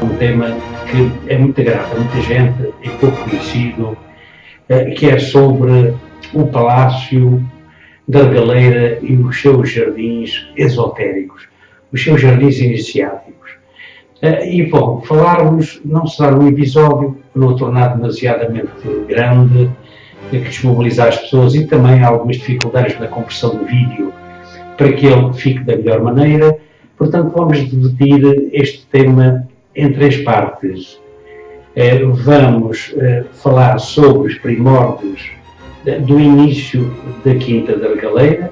Um tema que é muito grave a muita gente, é pouco conhecido, que é sobre o Palácio da Regaleira e os seus jardins esotéricos, os seus jardins iniciáticos. E, bom, falarmos não será um episódio, não tornar demasiadamente grande, que desmobilizar as pessoas e também há algumas dificuldades na compressão do vídeo para que ele fique da melhor maneira. Portanto, vamos dividir este tema em três partes. Vamos falar sobre os primórdios do início da Quinta da Regaleira,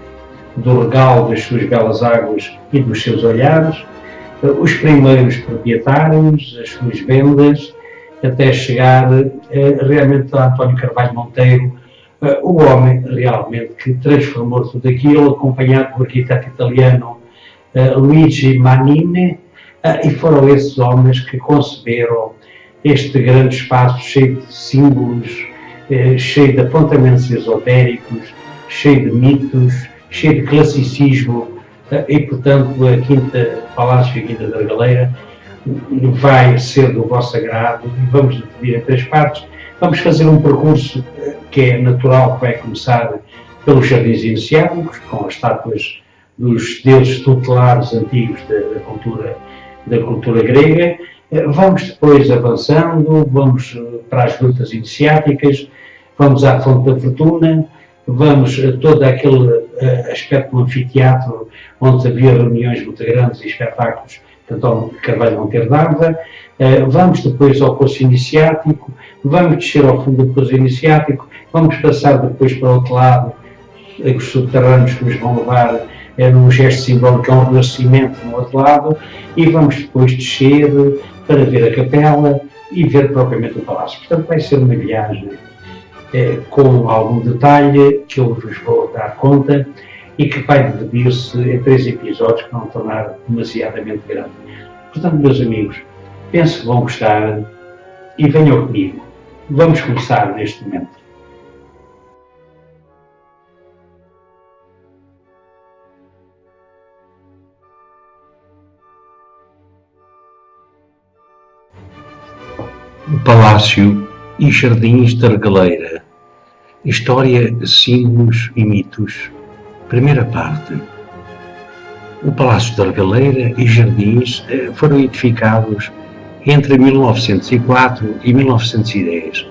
do regalo das suas belas águas e dos seus olhares, os primeiros proprietários, as suas vendas, até chegar realmente a António Carvalho Monteiro, o homem realmente que transformou tudo aquilo, acompanhado do arquiteto italiano Luigi Manini, e foram esses homens que conceberam este grande espaço cheio de símbolos, cheio de apontamentos esotéricos, cheio de mitos, cheio de classicismo, e portanto a Quinta Palácio e a Quinta da Regaleira vai ser do vosso agrado e vamos dividir em três partes. Vamos fazer um percurso que é natural, que vai começar pelos jardins iniciáticos, com as estátuas dos deuses tutelares antigos da cultura grega. Vamos depois avançando, vamos para as grutas iniciáticas, vamos à Fonte da Fortuna, vamos a todo aquele aspecto do anfiteatro onde havia reuniões muito grandes e espetáculos que António Carvalho Monteiro dava. Vamos depois ao Poço Iniciático, vamos descer ao fundo do Poço Iniciático, vamos passar depois para o outro lado, os subterrâneos que nos vão levar num gesto simbólico a um renascimento no outro lado, e vamos depois descer para ver a capela e ver propriamente o palácio. Portanto, vai ser uma viagem com algum detalhe que eu vos vou dar conta e que vai dividir-se em três episódios que vão tornar demasiadamente grande. Portanto, meus amigos, penso que vão gostar e venham comigo. Vamos começar neste momento. O Palácio e Jardins da Regaleira. História, símbolos e mitos. Primeira parte. O Palácio da Regaleira e Jardins foram edificados entre 1904 e 1910.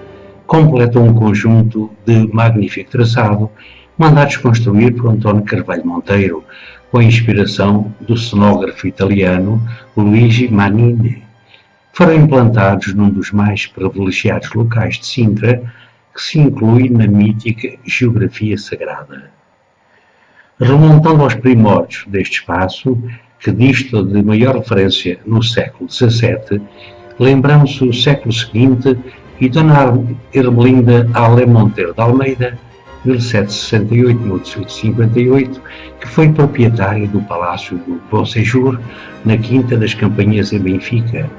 Completam um conjunto de magnífico traçado, mandados construir por António Carvalho Monteiro, com a inspiração do cenógrafo italiano Luigi Manini. Foram implantados num dos mais privilegiados locais de Sintra, que se inclui na mítica geografia sagrada. Remontando aos primórdios deste espaço, que dista de maior referência no século XVII, lembramos o século seguinte e Dona Ermelinda Alé Monteiro de Almeida, 1768-1858, que foi proprietária do Palácio do Bom Séjour, na Quinta das Campanhas em Benfica,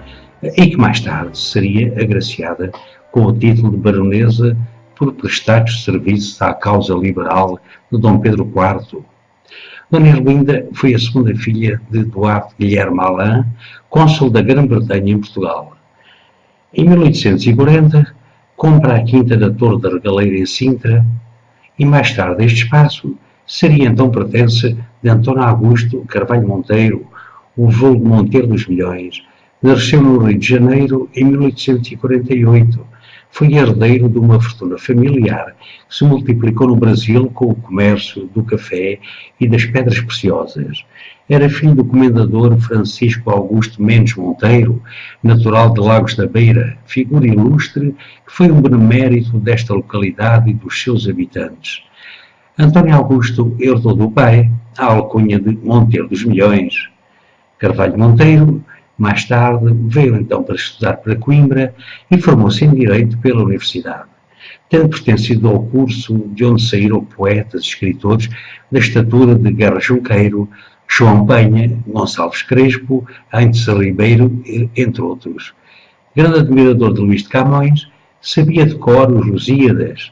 e que mais tarde seria agraciada com o título de baronesa por prestados serviços à causa liberal de Dom Pedro IV. Dona Ermelinda foi a segunda filha de Eduardo Guilherme Alain, cônsul da Grã-Bretanha em Portugal. Em 1840, compra a quinta da Torre da Regaleira em Sintra e mais tarde este espaço seria então pertence de António Augusto Carvalho Monteiro, o vulgo Monteiro dos Milhões. Nasceu no Rio de Janeiro em 1848. Foi herdeiro de uma fortuna familiar que se multiplicou no Brasil com o comércio do café e das pedras preciosas. Era filho do comendador Francisco Augusto Mendes Monteiro, natural de Lagos da Beira, figura ilustre que foi um benemérito desta localidade e dos seus habitantes. António Augusto herdou do pai a alcunha de Monteiro dos Milhões. Carvalho Monteiro, mais tarde, veio então para estudar para Coimbra e formou-se em Direito pela Universidade, tendo pertencido ao curso de onde saíram poetas e escritores da estatura de Guerra Junqueiro, João Penha, Gonçalves Crespo, Índice Ribeiro, entre outros. Grande admirador de Luís de Camões, sabia de cor os Lusíadas,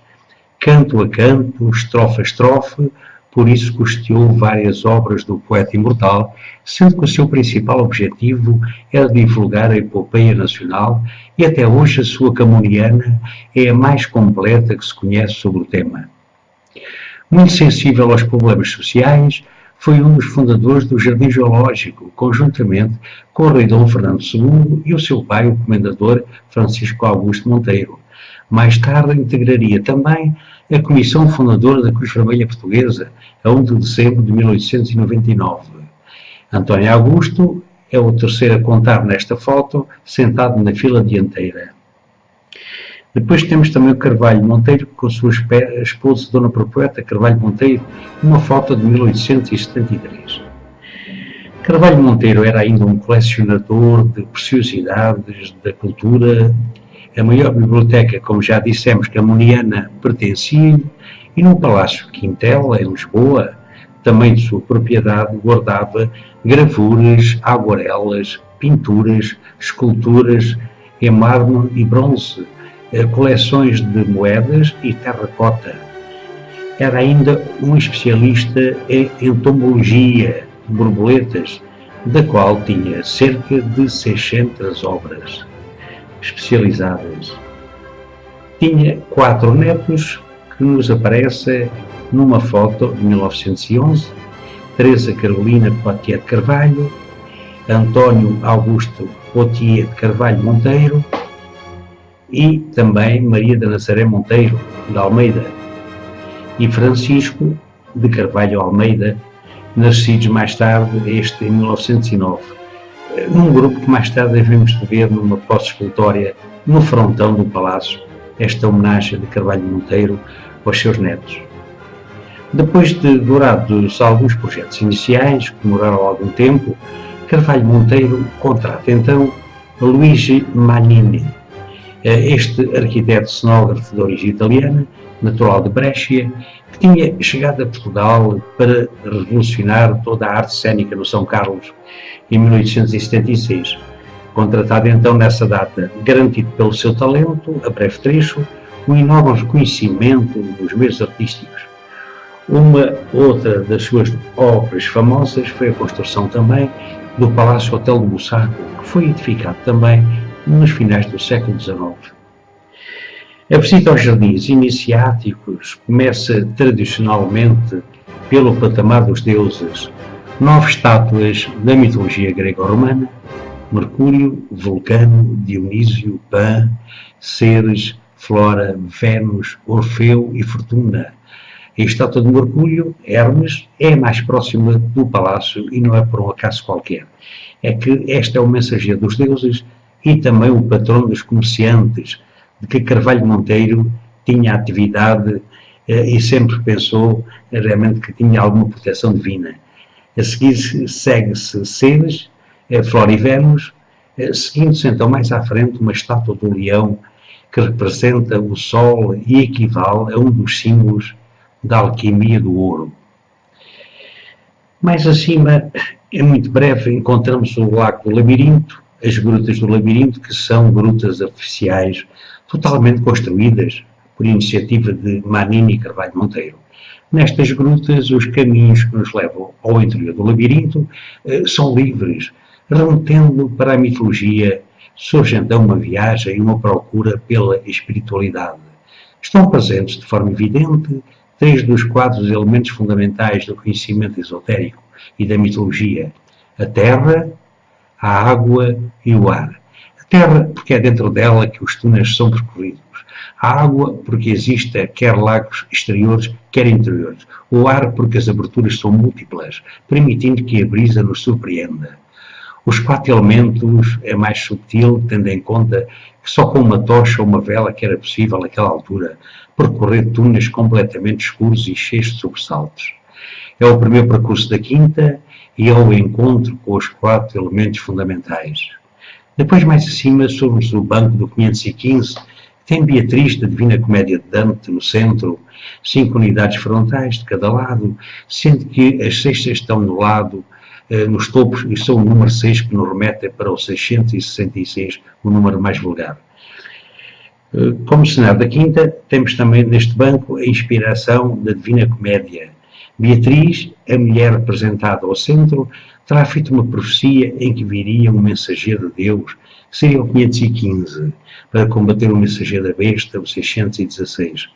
canto a canto, estrofe a estrofe, por isso custeou várias obras do poeta imortal, sendo que o seu principal objetivo era divulgar a epopeia nacional e até hoje a sua Camoniana é a mais completa que se conhece sobre o tema. Muito sensível aos problemas sociais, foi um dos fundadores do Jardim Geológico, conjuntamente com o rei Dom Fernando II e o seu pai, o comendador Francisco Augusto Monteiro. Mais tarde integraria também a comissão fundadora da Cruz Vermelha Portuguesa, a 1 de dezembro de 1899. António Augusto é o terceiro a contar nesta foto, sentado na fila dianteira. Depois temos também o Carvalho Monteiro, com a sua esposa, Dona Perpétua Carvalho Monteiro, numa foto de 1873. Carvalho Monteiro era ainda um colecionador de preciosidades da cultura. A maior biblioteca, como já dissemos, camoniana, pertencia-lhe, e no Palácio Quintela, em Lisboa, também de sua propriedade, guardava gravuras, aguarelas, pinturas, esculturas em mármore e bronze, coleções de moedas e terracota. Era ainda um especialista em entomologia de borboletas, da qual tinha cerca de 600 obras especializadas. Tinha 4 netos que nos aparecem numa foto de 1911, Teresa Carolina Poitier de Carvalho, António Augusto Poitier de Carvalho Monteiro e também Maria da Nazaré Monteiro de Almeida e Francisco de Carvalho Almeida, nascidos mais tarde, este em 1909. Num grupo que mais tarde devemos de ver numa posse exploratória no frontão do palácio, esta homenagem de Carvalho Monteiro aos seus netos. Depois de durados alguns projetos iniciais, que demoraram algum tempo, Carvalho Monteiro contrata então Luigi Manini, este arquiteto cenógrafo de origem italiana, natural de Brescia, que tinha chegado a Portugal para revolucionar toda a arte cênica no São Carlos, em 1876. Contratado então nessa data, garantido pelo seu talento, a breve trecho, um enorme reconhecimento dos meios artísticos. Uma outra das suas obras famosas foi a construção também do Palácio Hotel de Bussaco, que foi edificado também nos finais do século XIX. A visita aos jardins iniciáticos começa tradicionalmente pelo patamar dos deuses, 9 estátuas da mitologia grego-romana: Mercúrio, Vulcano, Dionísio, Pan, Ceres, Flora, Vênus, Orfeu e Fortuna. A estátua de Mercúrio, Hermes, é a mais próxima do palácio e não é por um acaso qualquer. É que este é o mensageiro dos deuses e também o patrono dos comerciantes, de que Carvalho Monteiro tinha atividade e sempre pensou realmente que tinha alguma proteção divina. A seguir segue-se Ceres, Flora e Vênus, seguindo-se então mais à frente uma estátua do leão que representa o Sol e equivale a um dos símbolos da alquimia do ouro. Mais acima, é muito breve, encontramos o Lago do Labirinto, as grutas do Labirinto, que são grutas artificiais totalmente construídas por iniciativa de Manini e Carvalho Monteiro. Nestas grutas, os caminhos que nos levam ao interior do labirinto são livres, remetendo para a mitologia surge então uma viagem e uma procura pela espiritualidade. Estão presentes de forma evidente três dos quatro elementos fundamentais do conhecimento esotérico e da mitologia: a terra, a água e o ar. A terra, porque é dentro dela que os túneis são percorridos. A água, porque existe quer lagos exteriores, quer interiores. O ar, porque as aberturas são múltiplas, permitindo que a brisa nos surpreenda. Os quatro elementos é mais subtil, tendo em conta que só com uma tocha ou uma vela que era possível, naquela altura, percorrer túneis completamente escuros e cheios de sobressaltos. É o primeiro percurso da quinta e é o encontro com os quatro elementos fundamentais. Depois, mais acima, surge o banco do 515, que tem Beatriz da Divina Comédia de Dante no centro, 5 unidades frontais de cada lado, sendo que as sextas estão no lado, nos topos, e são o número 6 que nos remete para o 666, o número mais vulgar. Como cenário da quinta, temos também neste banco a inspiração da Divina Comédia. Beatriz, a mulher representada ao centro, terá feito uma profecia em que viria um mensageiro de Deus, que seria o 515, para combater o mensageiro da besta, o 616.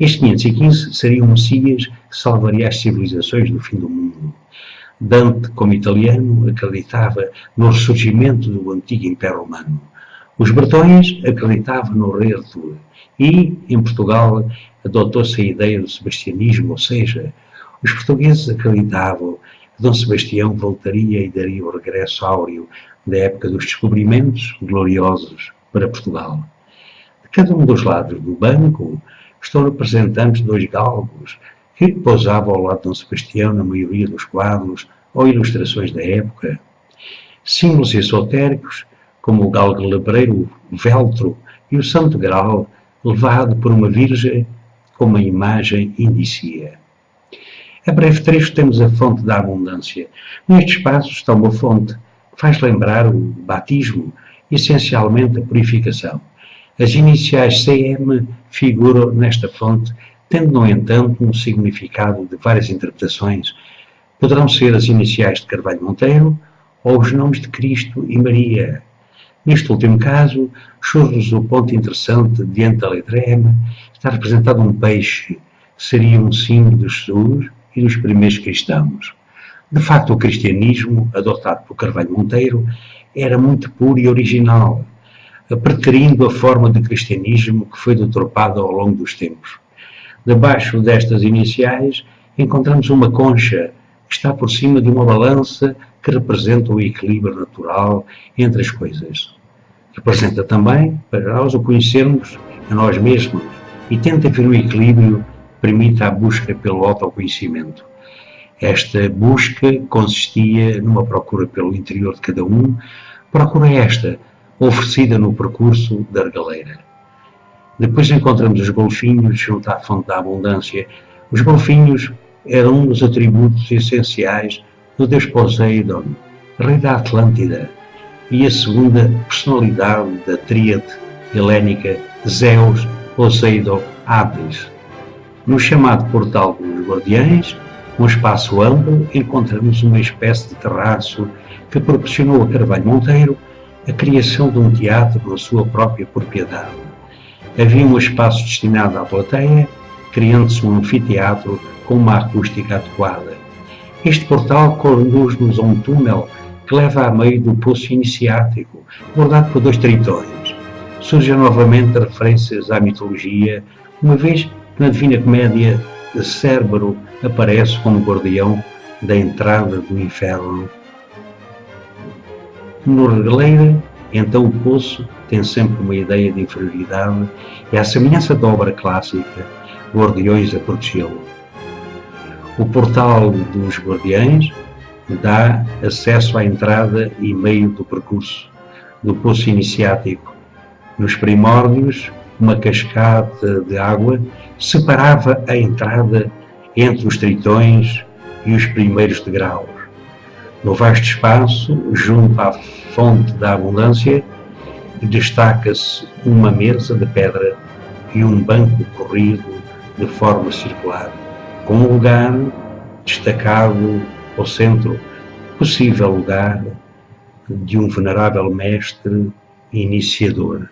Este 515 seria um Messias que salvaria as civilizações do fim do mundo. Dante, como italiano, acreditava no ressurgimento do antigo Império Romano. Os bretões acreditavam no rei Artur e, em Portugal, adotou-se a ideia do sebastianismo, ou seja, os portugueses acreditavam que Dom Sebastião voltaria e daria o regresso áureo da época dos descobrimentos gloriosos para Portugal. De cada um dos lados do banco estão representantes dois galgos que pousavam ao lado de Dom Sebastião na maioria dos quadros ou ilustrações da época. Símbolos esotéricos, como o galgo lebreiro, o veltro e o santo graal, levado por uma virgem como a imagem indicia. A breve trecho temos a fonte da abundância. Neste espaço está uma fonte que faz lembrar o batismo, essencialmente a purificação. As iniciais CM figuram nesta fonte, tendo, no entanto, um significado de várias interpretações. Poderão ser as iniciais de Carvalho Monteiro ou os nomes de Cristo e Maria. Neste último caso, surge o ponto interessante diante da letra M, está representado um peixe, que seria um símbolo de Jesus e dos primeiros cristãos. De facto, o cristianismo, adotado por Carvalho Monteiro, era muito puro e original, preterindo a forma de cristianismo que foi deturpada ao longo dos tempos. Debaixo destas iniciais encontramos uma concha que está por cima de uma balança que representa o equilíbrio natural entre as coisas. Representa também, para nós o conhecermos a nós mesmos e tenta ver o equilíbrio que permite a busca pelo autoconhecimento. Esta busca consistia numa procura pelo interior de cada um, procura esta oferecida no percurso da regaleira. Depois encontramos os golfinhos junto à fonte da abundância. Os golfinhos eram um dos atributos essenciais do deus Poseidon, rei da Atlântida, e a segunda personalidade da tríade helénica Zeus, Poseidon, Hades. No chamado Portal dos Guardiães, um espaço amplo, encontramos uma espécie de terraço que proporcionou a Carvalho Monteiro a criação de um teatro na sua própria propriedade. Havia um espaço destinado à plateia, criando-se um anfiteatro com uma acústica adequada. Este portal conduz-nos a um túnel que leva a meio do poço iniciático, bordado por dois tritões. Surgem novamente referências à mitologia, uma vez que na Divina Comédia Cérbero aparece como guardião da entrada do inferno. No Regaleira, então o poço tem sempre uma ideia de inferioridade e, à semelhança da obra clássica, guardiões a protegê-lo. O portal dos guardiães dá acesso à entrada e meio do percurso do poço iniciático. Nos primórdios, uma cascata de água separava a entrada entre os tritões e os primeiros degraus. No vasto espaço, junto à fonte da abundância, destaca-se uma mesa de pedra e um banco corrido de forma circular, com um lugar destacado ao centro, possível lugar de um venerável mestre iniciador.